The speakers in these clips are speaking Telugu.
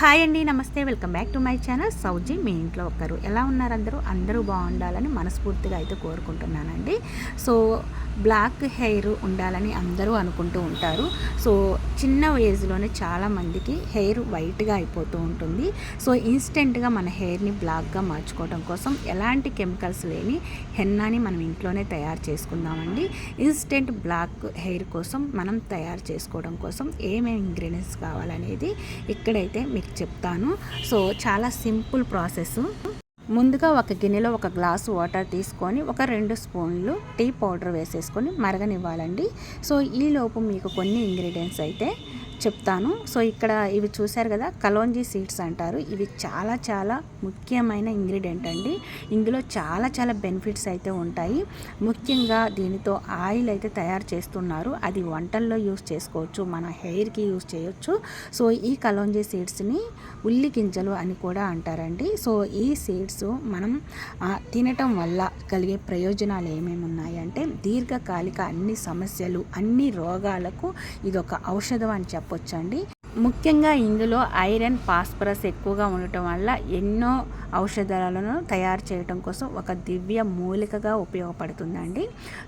హాయ్ అండి, నమస్తే. Welcome back to my channel సౌజీ మీ ఇంట్లో ఒకరు. ఎలా ఉన్నారు అందరూ బాగుండాలని మనస్ఫూర్తిగా అయితే కోరుకుంటున్నానండి. సో బ్లాక్ హెయిర్ ఉండాలని అందరూ అనుకుంటూ ఉంటారు. సో చిన్న ఏజ్లోనే చాలామందికి హెయిర్ వైట్గా అయిపోతూ ఉంటుంది. సో ఇన్స్టెంట్గా మన హెయిర్ని బ్లాక్గా మార్చుకోవడం కోసం ఎలాంటి కెమికల్స్ లేని హెన్నాని మనం ఇంట్లోనే తయారు చేసుకుందామండి. ఇన్స్టెంట్ బ్లాక్ హెయిర్ కోసం మనం తయారు చేసుకోవడం కోసం ఏమేమి ఇంగ్రీడియంట్స్ కావాలనేది ఇక్కడైతే మీకు చెప్తాను. సో చాలా సింపుల్ ప్రాసెస్. ముందుగా ఒక గిన్నెలో ఒక గ్లాసు వాటర్ తీసుకొని ఒక 2 స్పూన్లు టీ పౌడర్ వేసేసుకొని మరగనివ్వాలండి. సో ఈలోపు మీకు కొన్ని ఇంగ్రీడియంట్స్ అయితే చెప్తాను. సో ఇక్కడ ఇవి చూశారు కదా, కలోంజీ సీడ్స్ అంటారు. ఇవి చాలా చాలా ముఖ్యమైన ఇంగ్రీడియంట్ అండి. ఇందులో చాలా చాలా బెనిఫిట్స్ అయితే ఉంటాయి. ముఖ్యంగా దీనితో ఆయిల్ అయితే తయారు చేస్తున్నారు. అది వంటల్లో యూస్ చేసుకోవచ్చు, మన హెయిర్కి యూస్ చేయొచ్చు. సో ఈ కలోంజీ సీడ్స్ని ఉల్లి గింజలు అని కూడా అంటారండి. సో ఈ సీడ్స్ మనం తినటం వల్ల కలిగే ప్రయోజనాలు ఏమేమి ఉన్నాయంటే, దీర్ఘకాలిక అన్ని సమస్యలు, అన్ని రోగాలకు ఇదొక ఔషధం అని చెప్పొచ్చండి. ముఖ్యంగా ఇందులో ఐరన్, ఫాస్ఫరస్ ఎక్కువగా ఉండటం వల్ల ఎన్నో ఔషధాలను తయారు చేయడం కోసం ఒక దివ్య మూలికగా ఉపయోగపడుతుందండి.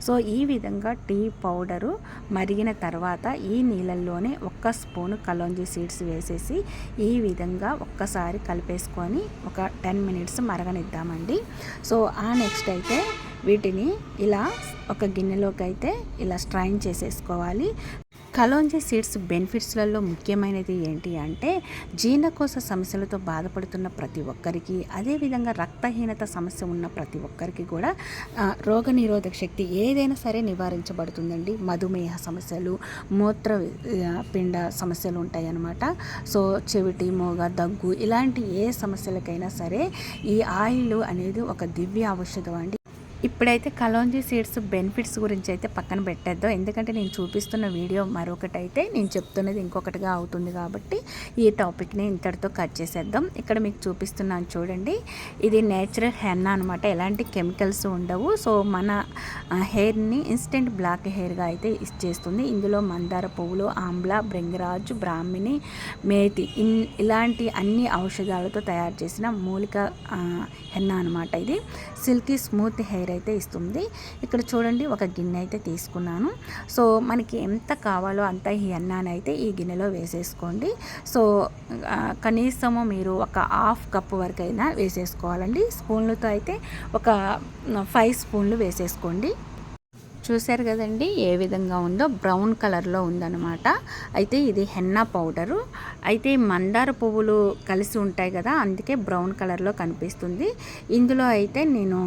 సో ఈ విధంగా టీ పౌడరు మరిగిన తర్వాత ఈ నీళ్ళల్లోనే 1 స్పూను కలోంజీ సీడ్స్ వేసేసి ఈ విధంగా ఒక్కసారి కలిపేసుకొని ఒక 10 మినిట్స్ మరగనిద్దామండి. సో నెక్స్ట్ అయితే వీటిని ఇలా ఒక గిన్నెలోకి అయితే ఇలా స్ట్రైన్ చేసేసుకోవాలి. కలోంజీ సీడ్స్ బెనిఫిట్స్లలో ముఖ్యమైనది ఏంటి అంటే, జీర్ణకోశ సమస్యలతో బాధపడుతున్న ప్రతి ఒక్కరికి, అదేవిధంగా రక్తహీనత సమస్య ఉన్న ప్రతి ఒక్కరికి కూడా రోగనిరోధక శక్తి ఏదైనా సరే నివారించబడుతుందండి. మధుమేహ సమస్యలు, మూత్ర పిండ సమస్యలు ఉంటాయి అన్నమాట. సో చెవిటి, మోగ, దగ్గు ఇలాంటి ఏ సమస్యలకైనా సరే ఈ ఆయిల్ అనేది ఒక దివ్య ఔషధం అండి. ఇప్పుడైతే కలోంజీ సీడ్స్ బెనిఫిట్స్ గురించి అయితే పక్కన పెట్టేద్దాం. ఎందుకంటే నేను చూపిస్తున్న వీడియో మరొకటి అయితే, నేను చెప్తున్నది ఇంకొకటిగా అవుతుంది కాబట్టి ఈ టాపిక్ని ఇంతటితో కట్ చేసేద్దాం. ఇక్కడ మీకు చూపిస్తున్నాను చూడండి, ఇది నేచురల్ హెన్నా అనమాట. ఎలాంటి కెమికల్స్ ఉండవు. సో మన హెయిర్ని ఇన్స్టెంట్ బ్లాక్ హెయిర్గా అయితే ఇచ్చేస్తుంది. ఇందులో మందార పువ్వులు, ఆమ్లా, భృంగరాజు, బ్రాహ్మిణి, మేతి ఇలాంటి అన్ని ఔషధాలతో తయారు చేసిన మూలిక హెన్నా అనమాట. ఇది సిల్కీ స్మూత్ హెయిర్ అయితే ఇస్తుంది. ఇక్కడ చూడండి, ఒక గిన్నె అయితే తీసుకున్నాను. సో మనకి ఎంత కావాలో అంత ఈ హెన్నాని అయితే ఈ గిన్నెలో వేసేసుకోండి. సో కనీసము మీరు ఒక 1/2 కప్పు వరకు అయినా వేసేసుకోవాలండి. స్పూన్లతో అయితే ఒక 5 స్పూన్లు వేసేసుకోండి. చూశారు కదండి ఏ విధంగా ఉందో, బ్రౌన్ కలర్లో ఉందన్నమాట. అయితే ఇది హెన్నా పౌడరు. అయితే మందార పువ్వులు కలిసి ఉంటాయి కదా, అందుకే బ్రౌన్ కలర్లో కనిపిస్తుంది. ఇందులో అయితే నేను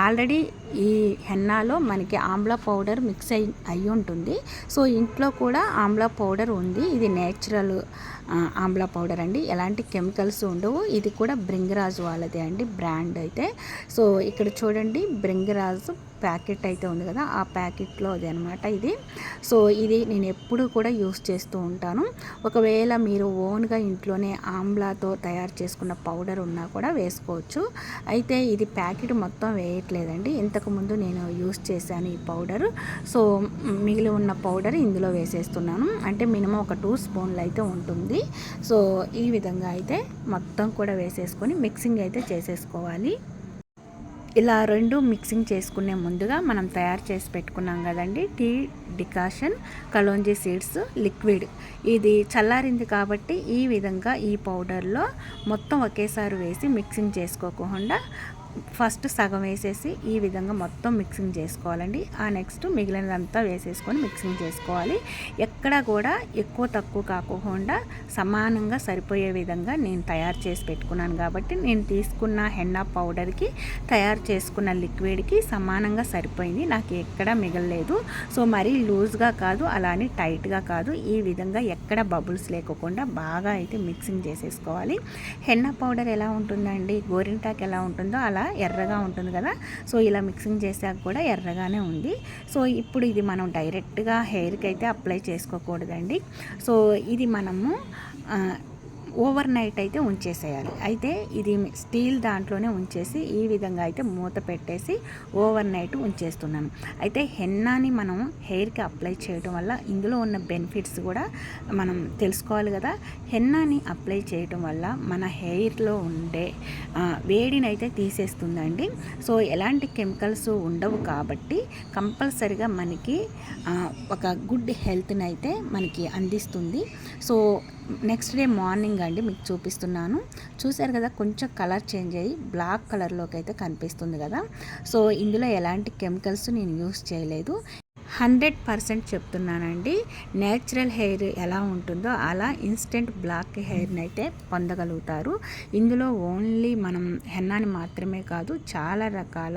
ఆల్రెడీ ఈ హెన్నాలో మనకి ఆమ్లా పౌడర్ మిక్స్ అయి ఉంటుంది. సో ఇంట్లో కూడా ఆమ్లా పౌడర్ ఉంది. ఇది నేచురల్ ఆమ్లా పౌడర్ అండి, ఎలాంటి కెమికల్స్ ఉండవు. ఇది కూడా భృంగరాజు వాళ్ళదే అండి, బ్రాండ్ అయితే. సో ఇక్కడ చూడండి, భృంగరాజు ప్యాకెట్ అయితే ఉంది కదా, ఆ ప్యాకెట్లో అది అనమాట ఇది. సో ఇది నేను ఎప్పుడు కూడా యూస్ చేస్తూ ఉంటాను. ఒకవేళ మీరు ఓన్గా ఇంట్లోనే ఆమ్లాతో తయారు చేసుకున్న పౌడర్ ఉన్నా కూడా వేసుకోవచ్చు. అయితే ఇది ప్యాకెట్ మొత్తం వేయట్లేదండి, ఇంతకుముందు నేను యూస్ చేశాను ఈ పౌడరు. సో మిగిలి ఉన్న పౌడర్ ఇందులో వేసేస్తున్నాను. అంటే మినిమం ఒక 2 స్పూన్లు అయితే ఉంటుంది. సో ఈ విధంగా అయితే మొత్తం కూడా వేసేసుకొని మిక్సింగ్ అయితే చేసేసుకోవాలి. ఇలా 2 మిక్సింగ్ చేసుకునే ముందుగా మనం తయారు చేసి పెట్టుకున్నాం కదండి tea decoction kalonji seeds liquid. ఇది చల్లారింది కాబట్టి ఈ విధంగా ఈ పౌడర్లో మొత్తం ఒకేసారి వేసి మిక్సింగ్ చేసుకోకుండా ఫస్ట్ సగం వేసేసి ఈ విధంగా మొత్తం మిక్సింగ్ చేసుకోవాలండి. నెక్స్ట్ మిగిలినదంతా వేసేసుకొని మిక్సింగ్ చేసుకోవాలి. ఎక్కడ కూడా ఎక్కువ తక్కువ కాకుండా సమానంగా సరిపోయే విధంగా నేను తయారు చేసి పెట్టుకున్నాను కాబట్టి, నేను తీసుకున్న హెన్నా పౌడర్కి తయారు చేసుకున్న లిక్విడ్కి సమానంగా సరిపోయింది, నాకు ఎక్కడ మిగలలేదు. సో మరీ లూజ్గా కాదు, అలానే టైట్గా కాదు, ఈ విధంగా ఎక్కడ బబుల్స్ లేకుండా బాగా అయితే మిక్సింగ్ చేసేసుకోవాలి. హెన్నా పౌడర్ ఎలా ఉంటుందండి, గోరింటాకు ఎలా ఉంటుందో అలా ఎర్రగా ఉంటుంది కదా. సో ఇలా మిక్సింగ్ చేసాక కూడా ఎర్రగానే ఉంది. సో ఇప్పుడు ఇది మనం డైరెక్ట్గా హెయిర్కి అయితే అప్లై చేసుకోకూడదండి. సో ఇది మనము ఓవర్ నైట్ అయితే ఉంచేసేయాలి. అయితే ఇది స్టీల్ దాంట్లోనే ఉంచేసి ఈ విధంగా అయితే మూత పెట్టేసి ఓవర్ నైట్ ఉంచేస్తున్నాను. అయితే హెన్నాని మనం హెయిర్కి అప్లై చేయడం వల్ల ఇందులో ఉన్న బెనిఫిట్స్ కూడా మనం తెలుసుకోవాలి కదా. హెన్నాని అప్లై చేయడం వల్ల మన హెయిర్లో ఉండే వేడిని అయితే తీసేస్తుందండి. సో ఎలాంటి కెమికల్స్ ఉండవు కాబట్టి కంపల్సరిగా మనకి ఒక గుడ్ హెల్త్ని అయితే మనకి అందిస్తుంది. సో నెక్స్ట్ డే మార్నింగ్ అండి మీకు చూపిస్తున్నాను. చూసారు కదా, కొంచెం కలర్ చేంజ్ అయ్యి బ్లాక్ కలర్లోకి అయితే కనిపిస్తుంది కదా. సో ఇందులో ఎలాంటి కెమికల్స్ నేను యూస్ చేయలేదు. 100% చెప్తున్నానండి. నేచురల్ హెయిర్ ఎలా ఉంటుందో అలా ఇన్స్టెంట్ బ్లాక్ హెయిర్ని అయితే పొందగలుగుతారు. ఇందులో ఓన్లీ మనం హెన్నాని మాత్రమే కాదు, చాలా రకాల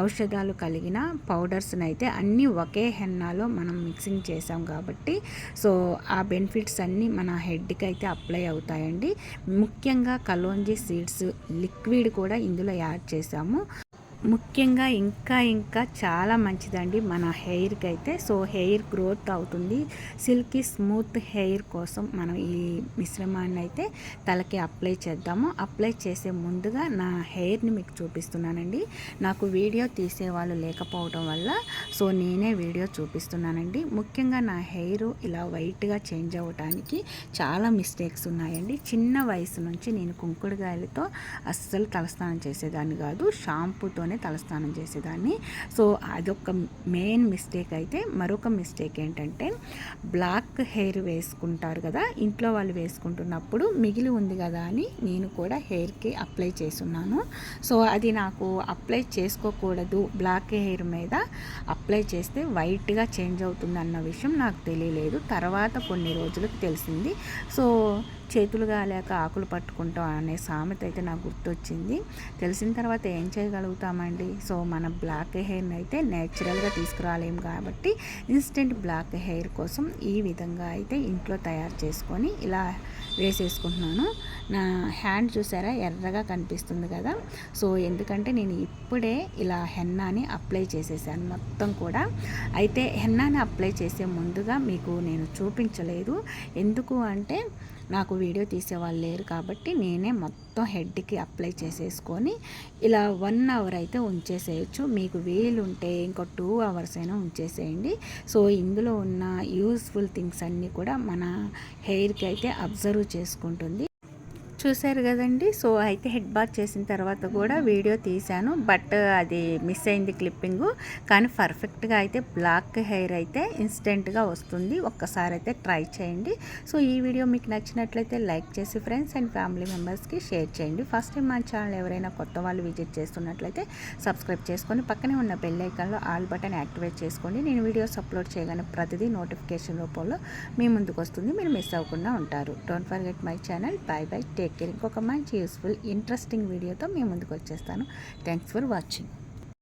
ఔషధాలు కలిగిన పౌడర్స్ని అయితే అన్నీ ఒకే హెన్నాలో మనం మిక్సింగ్ చేసాం కాబట్టి సో ఆ బెనిఫిట్స్ అన్నీ మన హెడ్కి అయితే అప్లై అవుతాయండి. ముఖ్యంగా కలోంజీ సీడ్స్ లిక్విడ్ కూడా ఇందులో యాడ్ చేసాము. ముఖ్యంగా ఇంకా చాలా మంచిదండి మన హెయిర్కి అయితే. సో హెయిర్ గ్రోత్ అవుతుంది. సిల్కీ స్మూత్ హెయిర్ కోసం మనం ఈ మిశ్రమాన్ని అయితే తలకి అప్లై చేద్దాము. అప్లై చేసే ముందుగా నా హెయిర్ని మీకు చూపిస్తున్నానండి. నాకు వీడియో తీసేవాళ్ళు లేకపోవడం వల్ల సో నేనే వీడియో చూపిస్తున్నానండి. ముఖ్యంగా నా హెయిర్ ఇలా వైట్గా చేంజ్ అవ్వడానికి చాలా మిస్టేక్స్ ఉన్నాయండి. చిన్న వయసు నుంచి నేను కుంకుడుగాయలతో అస్సలు తలస్నానం చేసేదాన్ని కాదు, షాంపూతోనే తలస్నానం చేసేదాన్ని. సో అదొక మెయిన్ మిస్టేక్. అయితే మరొక మిస్టేక్ ఏంటంటే బ్లాక్ హెయిర్ వేసుకుంటారు కదా, ఇంట్లో వాళ్ళు వేసుకుంటున్నప్పుడు మిగిలి ఉంది కదా అని నేను కూడా హెయిర్కి అప్లై చేస్తున్నాను. సో అది నాకు అప్లై చేసుకోకూడదు, బ్లాక్ హెయిర్ మీద అప్లై చేస్తే వైట్గా చేంజ్ అవుతుంది అన్న విషయం నాకు తెలియలేదు. తర్వాత కొన్ని రోజులకు తెలిసింది. సో చేతులు కాలేక ఆకులు పట్టుకుంటాం అనే సామెత అయితే నాకు గుర్తొచ్చింది. తెలిసిన తర్వాత ఏం చేయగలుగుతామండి. సో మన బ్లాక్ హెయిర్ని అయితే నేచురల్గా తీసుకురాలేము కాబట్టి ఇన్స్టెంట్ బ్లాక్ హెయిర్ కోసం ఈ విధంగా అయితే ఇంట్లో తయారు చేసుకొని ఇలా వేసేసుకుంటున్నాను. నా హ్యాండ్ చూసారా ఎర్రగా కనిపిస్తుంది కదా. సో ఎందుకంటే నేను ఇప్పుడే ఇలా హెన్నాని అప్లై చేసేసాను మొత్తం కూడా. అయితే హెన్నాని అప్లై చేసే ముందుగా మీకు నేను చూపించలేదు. ఎందుకు అంటే నాకు వీడియో తీసేవాళ్ళు లేరు కాబట్టి నేనే మొత్తం హెడ్కి అప్లై చేసేసుకొని ఇలా 1 అవర్ అయితే ఉంచేసేయచ్చు. మీకు వీలుంటే ఇంకో 2 అవర్స్ అయినా ఉంచేసేయండి. సో ఇందులో ఉన్న యూస్ఫుల్ థింగ్స్ అన్నీ కూడా మన హెయిర్కి అయితే అబ్జర్వ్ చేసుకుంటుంది. చూశారు కదండి. సో అయితే హెడ్ బాత్ చేసిన తర్వాత కూడా వీడియో తీశాను, బట్ అది మిస్ అయింది క్లిప్పింగు. కానీ పర్ఫెక్ట్గా అయితే బ్లాక్ హెయిర్ అయితే ఇన్స్టెంట్గా వస్తుంది. ఒక్కసారి అయితే ట్రై చేయండి. సో ఈ వీడియో మీకు నచ్చినట్లయితే లైక్ చేసి ఫ్రెండ్స్ అండ్ ఫ్యామిలీ మెంబర్స్కి షేర్ చేయండి. ఫస్ట్ టైం మన ఛానల్ ఎవరైనా కొత్త వాళ్ళు విజిట్ చేస్తున్నట్లయితే సబ్స్క్రైబ్ చేసుకొని పక్కనే ఉన్న బెల్ ఐకాన్లో ఆల్ బటన్ యాక్టివేట్ చేసుకోండి. నేను వీడియోస్ అప్లోడ్ చేయగానే ప్రతిదీ నోటిఫికేషన్ రూపంలో మీ ముందుకు వస్తుంది. మీరు మిస్ అవ్వకుండా ఉంటారు. Don't forget my channel. By by, take care. ఇంకొక మంచి యూస్ఫుల్ ఇంట్రెస్టింగ్ వీడియోతో మీ ముందుకు వచ్చేస్తాను. Thanks for watching.